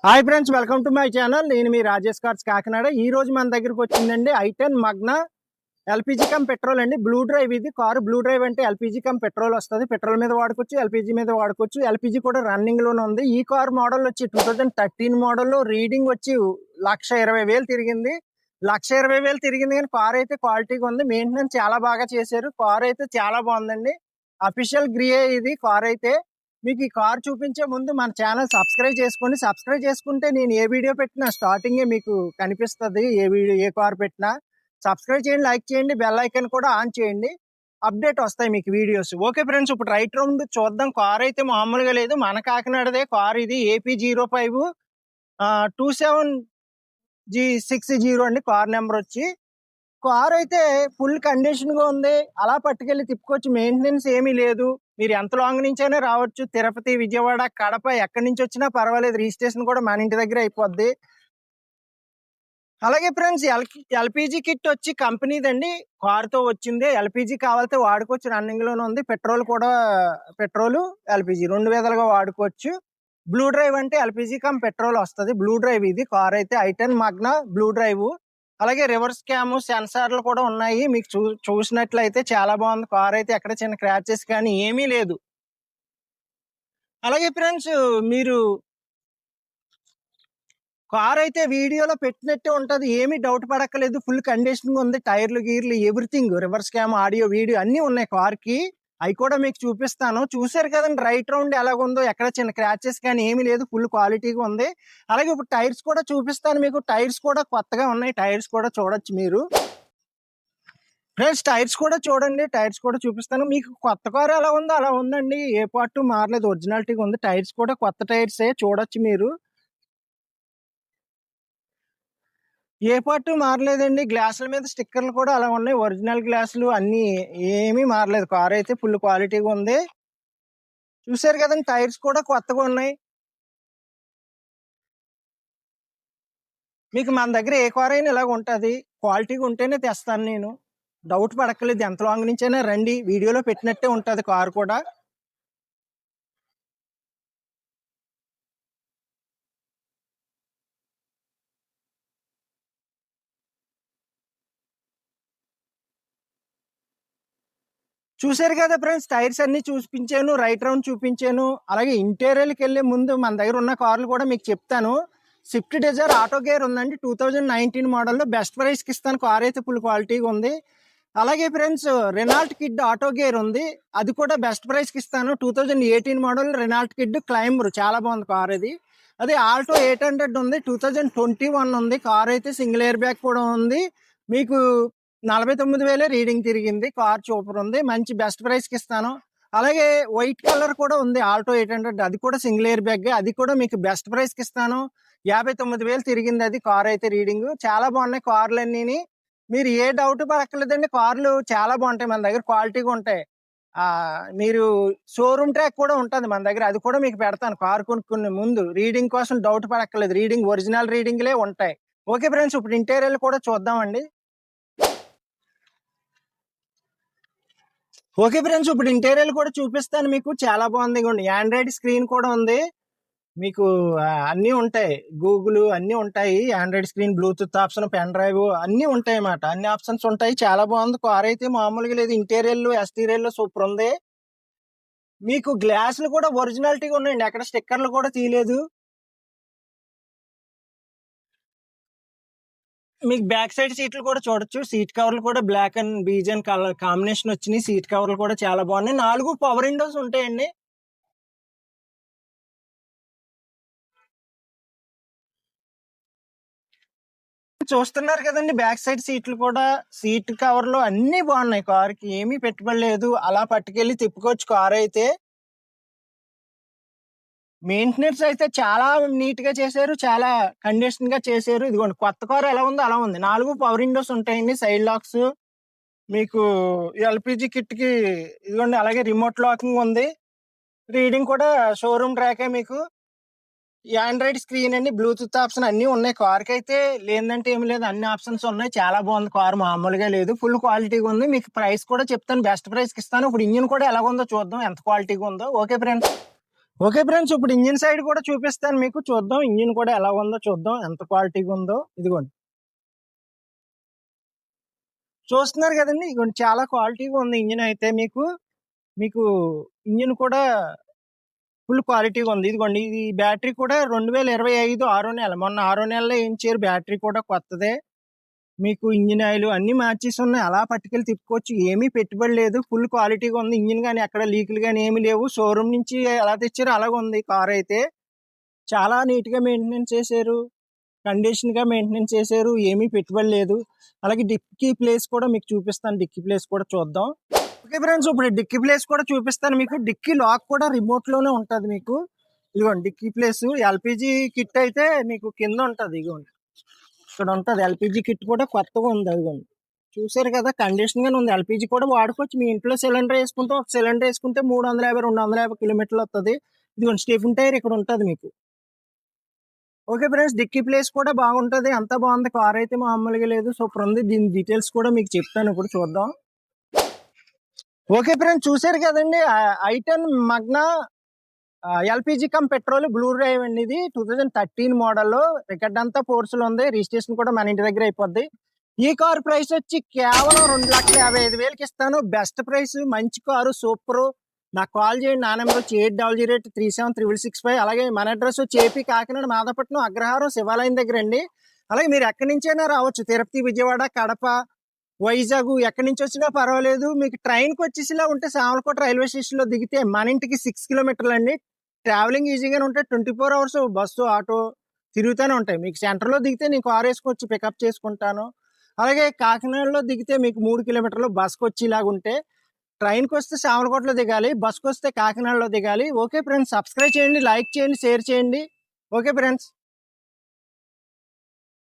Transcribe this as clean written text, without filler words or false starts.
Hi friends, welcome to my channel. నేను మీ Rajesh cars Kakinada. ఈ రోజు మన దగ్గరకు వచ్చిందండి i10 Magna LPG cum petrol అండి. బ్లూ డ్రైవ్ ఇది కారు. బ్లూ డ్రైవ్ అంటే ఎల్పిజి కమ్ పెట్రోల్ వస్తుంది. పెట్రోల్ మీద వాడుకోవచ్చు, ఎల్పిజి మీద వాడుకోవచ్చు. ఎల్పిజి కూడా రన్నింగ్ లోనే ఉంది. ఈ కారు మోడల్ వచ్చి 2013 మోడల్. రీడింగ్ వచ్చి 1,20,000 తిరిగింది. 1,20,000 తిరిగింది కానీ కారు అయితే క్వాలిటీగా ఉంది. మెయింటెనెన్స్ చాలా బాగా చేశారు. కారు అయితే చాలా బాగుందండి. అఫీషియల్ గ్రే ఇది కారు అయితే. మీకు ఈ కార్ చూపించే ముందు మన ఛానల్ సబ్స్క్రైబ్ చేసుకోండి. సబ్స్క్రైబ్ చేసుకుంటే నేను ఏ వీడియో పెట్టినా స్టార్టింగే మీకు కనిపిస్తుంది. ఏ కార్ పెట్టినా సబ్స్క్రైబ్ చేయండి, లైక్ చేయండి, బెల్ ఐకాన్ కూడా ఆన్ చేయండి. అప్డేట్ వస్తాయి మీకు వీడియోస్. ఓకే ఫ్రెండ్స్, ఇప్పుడు రైట్ రౌండ్ చూద్దాం. కార్ అయితే మామూలుగా లేదు, మన కాకినాడదే కార్ ఇది. AP05 27G60 అండి కార్ నెంబర్ వచ్చి. కార్ అయితే ఫుల్ కండిషన్ గా ఉంది. అలా పట్టుకెళ్ళి తిప్పుకోవచ్చు. మెయింటెనెన్స్ ఏమీ లేదు. మీరు ఎంత లాంగ్ నుంచి అయినా రావచ్చు. తిరుపతి, విజయవాడ, కడప ఎక్కడి నుంచి వచ్చినా పర్వాలేదు. రిజిస్ట్రేషన్ కూడా మన ఇంటి దగ్గర అయిపోద్ది. అలాగే ఫ్రెండ్స్, ఎల్పిజి కిట్ వచ్చి కంపెనీదండి. కారుతో వచ్చింది. ఎల్పిజి కావాలితే వాడుకోవచ్చు, రన్నింగ్ లోనే ఉంది. పెట్రోల్ ఎల్పిజి రెండు విధాలుగా వాడుకోవచ్చు. బ్లూ డ్రైవ్ అంటే ఎల్పిజి కమ్ పెట్రోల్ వస్తుంది. బ్లూ డ్రైవ్ ఇది కార్ అయితే i10 మగ్నా బ్లూ డ్రైవ్. అలాగే రివర్స్ క్యామ్ సెన్సార్లు కూడా ఉన్నాయి. మీకు చూసినట్లయితే చాలా బాగుంది కార్ అయితే. ఎక్కడ చిన్న క్రాచెస్ కానీ ఏమీ లేదు. అలాగే ఫ్రెండ్స్, మీరు కార్ అయితే వీడియోలో పెట్టినట్టే ఉంటది. ఏమీ డౌట్ పడక్కలేదు. ఫుల్ కండిషన్ ఉంది. టైర్లు, గీర్లు, everything, reverse cam, audio, video అన్ని ఉన్నాయి కార్ కి. అవి కూడా మీకు చూపిస్తాను. చూసారు కదండి రైట్ రౌండ్ ఎలాగుందో. ఎక్కడ చిన్న క్రాచెస్ కానీ ఏమీ లేదు. ఫుల్ క్వాలిటీగా ఉంది. అలాగే ఇప్పుడు టైర్స్ కూడా చూపిస్తాను మీకు. టైర్స్ కూడా కొత్తగా ఉన్నాయి. టైర్స్ కూడా చూడొచ్చు మీరు. ఫ్రెండ్స్, టైర్స్ కూడా చూడండి. టైర్స్ కూడా చూపిస్తాను మీకు. కొత్త కారు ఎలా ఉందో అలా ఉందండి. ఏ పార్ట్ మారలేదు, ఒరిజినాలిటీగా ఉంది. టైర్స్ కూడా కొత్త టైర్సే, చూడొచ్చు మీరు. ఏ పార్ట్ మారలేదండి. గ్లాసుల మీద స్టిక్కర్లు కూడా అలా ఉన్నాయి. ఒరిజినల్ గ్లాసులు అన్ని ఏమీ మారలేదు. కార్ అయితే ఫుల్ క్వాలిటీగా ఉంది. చూసారు కదండి టైర్స్ కూడా కొత్తగా ఉన్నాయి. మీకు మన దగ్గర ఏ కార్ అయినా ఇలాగ ఉంటుంది. క్వాలిటీగా ఉంటేనే తెస్తాను నేను. డౌట్ పడక్కలేదు. ఎంత లాంగ్ నుంచి అయినా రండి. వీడియోలో పెట్టినట్టే ఉంటుంది కార్ కూడా. చూసారు కదా ఫ్రెండ్స్, టైర్స్ అన్ని చూపించాను, రైట్ రౌండ్ చూపించాను. అలాగే ఇంటీరియర్కి వెళ్ళే ముందు మన దగ్గర ఉన్న కార్లు కూడా మీకు చెప్తాను. స్విఫ్ట్ డిజైర్ ఆటో గేర్ ఉందండి. 2019 మోడల్లో బెస్ట్ ప్రైస్కి ఇస్తాను. కార్ అయితే ఫుల్ క్వాలిటీగా ఉంది. అలాగే friends, Renault kid auto gear ఉంది. అది కూడా బెస్ట్ ప్రైస్కి ఇస్తాను. 2018 మోడల్ రెనాల్ట్ కిడ్ క్లైంబర్, చాలా బాగుంది కార్ అది. అదే ఆల్టో 800 ఉంది. 2021 ఉంది. కార్ అయితే సింగిల్ ఎయిర్ బ్యాగ్ కూడా ఉంది. మీకు 49,000 రీడింగ్ తిరిగింది. కార్ సూపర్ ఉంది. మంచి బెస్ట్ ప్రైస్కి ఇస్తాను. అలాగే వైట్ కలర్ కూడా ఉంది ఆల్టో 800. అది కూడా సింగిల్ ఎయిర్ బ్యాగ్. అది కూడా మీకు బెస్ట్ ప్రైస్కి ఇస్తాను. 59,000 తిరిగింది అది. కార్ అయితే రీడింగ్ చాలా బాగున్నాయి కార్లు అన్నీ. మీరు ఏ డౌట్ పడక్కర్లేదండి. కార్లు చాలా బాగుంటాయి మన దగ్గర, క్వాలిటీగా ఉంటాయి. మీరు షోరూమ్ ట్రాక్ కూడా ఉంటుంది మన దగ్గర. అది కూడా మీకు పెడతాను. కార్ కొనుక్కునే ముందు రీడింగ్ కోసం డౌట్ పడక్కర్లేదు. రీడింగ్ ఒరిజినల్ రీడింగ్లే ఉంటాయి. ఓకే ఫ్రెండ్స్, ఇప్పుడు ఇంటీరియర్ కూడా చూద్దామండి. ఓకే ఫ్రెండ్స్, ఇప్పుడు ఇంటీరియర్ కూడా చూపిస్తాను మీకు. చాలా బాగుంది. ఆండ్రాయిడ్ స్క్రీన్ కూడా ఉంది మీకు. అన్నీ ఉంటాయి, గూగుల్ అన్నీ ఉంటాయి. Android screen, Bluetooth option, pen drive అన్నీ ఉంటాయి అన్నమాట. అన్ని ఆప్షన్స్ ఉంటాయి. చాలా బాగుంది కార్ అయితే, మామూలుగా లేదు. ఇంటీరియర్లు, ఎక్స్టీరియర్లు సూపర్ ఉంది. మీకు గ్లాసులు కూడా ఒరిజినాలిటీగా ఉన్నాయండి. ఎక్కడ స్టిక్కర్లు కూడా తీయలేదు. మీకు బ్యాక్ సైడ్ సీట్లు కూడా చూడొచ్చు. సీట్ కవర్లు కూడా బ్లాక్ అండ్ బీజన్ కలర్ కాంబినేషన్ వచ్చినాయి. సీట్ కవర్లు కూడా చాలా బాగున్నాయి. 4 పవర్ విండోస్ ఉంటాయండి. చూస్తున్నారు కదండి బ్యాక్ సైడ్ సీట్లు కూడా, సీట్ కవర్లు అన్ని బాగున్నాయి. కార్ కి ఏమీ పెట్టుబడి లేదు. అలా పట్టుకెళ్ళి తిప్పుకోవచ్చు కార్ అయితే. మెయింటెనెన్స్ అయితే చాలా నీట్ గా చేశారు. చాలా కండిషన్ గా చేశారు. ఇదిగోండి కొత్త కార్ ఎలా ఉందో అలా ఉంది. 4 పవర్ విండోస్ ఉంటాయండి. సైడ్ లాక్స్ మీకు. ఎల్పిజి కిట్ కి ఇదిగోండి. అలాగే రిమోట్ లాకింగ్ ఉంది. రీడింగ్ కూడా షోరూమ్ ట్రాకే మీకు. ఆండ్రాయిడ్ స్క్రీన్ అండి, బ్లూటూత్ ఆప్షన్ అన్ని ఉన్నాయి. కార్ కి అయితే లేదంటే ఏమి లేదు, అన్ని ఆప్షన్స్ ఉన్నాయి. చాలా బాగుంది కార్, మామూలుగా లేదు. ఫుల్ క్వాలిటీగా ఉంది. మీకు ప్రైస్ కూడా చెప్తాను, బెస్ట్ ప్రైస్ కి ఇస్తాను. ఇప్పుడు ఇంజిన్ కూడా ఎలాగుందో చూద్దాం, ఎంత క్వాలిటీగా ఉందో. ఓకే ఫ్రెండ్స్, ఓకే ఫ్రెండ్స్, ఇప్పుడు ఇంజిన్ సైడ్ కూడా చూపిస్తాను మీకు. చూద్దాం ఇంజిన్ కూడా ఎలా ఉందో చూద్దాం, ఎంత క్వాలిటీగా ఉందో. ఇదిగోండి, చూస్తున్నారు కదండి, ఇదిగోండి చాలా క్వాలిటీగా ఉంది ఇంజిన్ అయితే. మీకు మీకు ఇంజిన్ కూడా ఫుల్ క్వాలిటీగా ఉంది. ఇదిగోండి, ఇది బ్యాటరీ కూడా 2025 ఆరో నెల, మొన్న ఆరో నెలలో వేయించారు. బ్యాటరీ కూడా కొత్తదే. మీకు ఇంజిన్ ఆయిల్ అన్ని మార్చేసి ఉన్నాయి. అలా పట్టుకెళ్ళి తిప్పుకోవచ్చు, ఏమీ పెట్టుబడి లేదు. ఫుల్ క్వాలిటీగా ఉంది ఇంజిన్. కానీ ఎక్కడ లీకులు కానీ ఏమీ లేవు. షోరూమ్ నుంచి ఎలా తెచ్చారో అలాగ ఉంది కార్ అయితే. చాలా నీట్ గా మెయింటెనెన్స్ చేశారు, కండిషన్ గా మెయింటెనెన్స్ చేశారు, ఏమీ పెట్టుబడి లేదు. అలాగే డిక్కీ ప్లేస్ కూడా మీకు చూపిస్తాను, డిక్కీ ప్లేస్ కూడా చూద్దాం. ఓకే ఫ్రెండ్స్, ఇప్పుడు డిక్కీ ప్లేస్ కూడా చూపిస్తాను మీకు. డిక్కీ లాక్ కూడా రిమోట్ లోనే ఉంటది మీకు. ఇదిగోండి డిక్కీ ప్లేస్. ఎల్పిజి కిట్ అయితే మీకు కింద ఉంటది. ఇదిగోండి ఇక్కడ ఉంటది. ఎల్పిజి కిట్ కూడా కొత్తగా ఉంది. అదిగోండి, చూసారు కదా, కండిషన్ గానే ఉంది. ఎల్పిజి కూడా వాడుకోవచ్చు. మీ ఇంట్లో సిలిండర్ వేసుకుంటే, ఒక సిలిండర్ వేసుకుంటే 350 250 కిలోమీటర్లు వస్తుంది. ఇదిగోండి స్టీఫెన్ టైర్ ఇక్కడ ఉంటది మీకు. ఓకే ఫ్రెండ్స్, డిక్కీ ప్లేస్ కూడా బాగుంటది. అంతా బాగుంది. కార్ అయితే మామూలుగా లేదు, సూపర్ ఉంది. దీని డీటెయిల్స్ కూడా మీకు చెప్తాను, ఇప్పుడు చూద్దాం. ఓకే ఫ్రెండ్స్, చూసారు కదండి, i10 Magna LPG cum petrol blue drive అండి. ఇది 2013 మోడల్. రికార్డ్ అంతా ఫోర్స్లో ఉంది. రిజిస్ట్రేషన్ కూడా మన ఇంటి దగ్గర అయిపోద్ది. ఈ కార్ ప్రైస్ వచ్చి కేవలం 2,55,000కి ఇస్తాను. బెస్ట్ ప్రైస్, మంచి కారు, సూపర్. నాకు కాల్ చేయండి. నా నెంబర్ వచ్చి 8008376665. అలాగే మన అడ్రస్ వచ్చి ఏపీ కాకినాడ మాదాపట్నం అగ్రహారం శివాలయం దగ్గర అండి. అలాగే మీరు ఎక్కడి నుంచైనా రావచ్చు. తిరుపతి, విజయవాడ, కడప, వైజాగ్ ఎక్కడి నుంచి వచ్చినా పర్వాలేదు. మీకు ట్రైన్కి వచ్చేసిలా ఉంటే సామలకోట రైల్వే స్టేషన్లో దిగితే మన ఇంటికి 6 కిలోమీటర్లు అండి. ట్రావెలింగ్ ఈజీగానే ఉంటాయి. 24 అవర్స్ బస్సు, ఆటో తిరుగుతూనే ఉంటాయి. మీకు సెంటర్లో దిగితే నేను కార్ వేసుకొచ్చి పికప్ చేసుకుంటాను. అలాగే కాకినాడలో దిగితే మీకు 3 కిలోమీటర్లు బస్కి వచ్చేలాగా ఉంటే, ట్రైన్కి వస్తే సామలకోటలో దిగాలి, బస్కి వస్తే కాకినాడలో దిగాలి. ఓకే ఫ్రెండ్స్, సబ్స్క్రైబ్ చేయండి, లైక్ చేయండి, షేర్ చేయండి. Okay friends.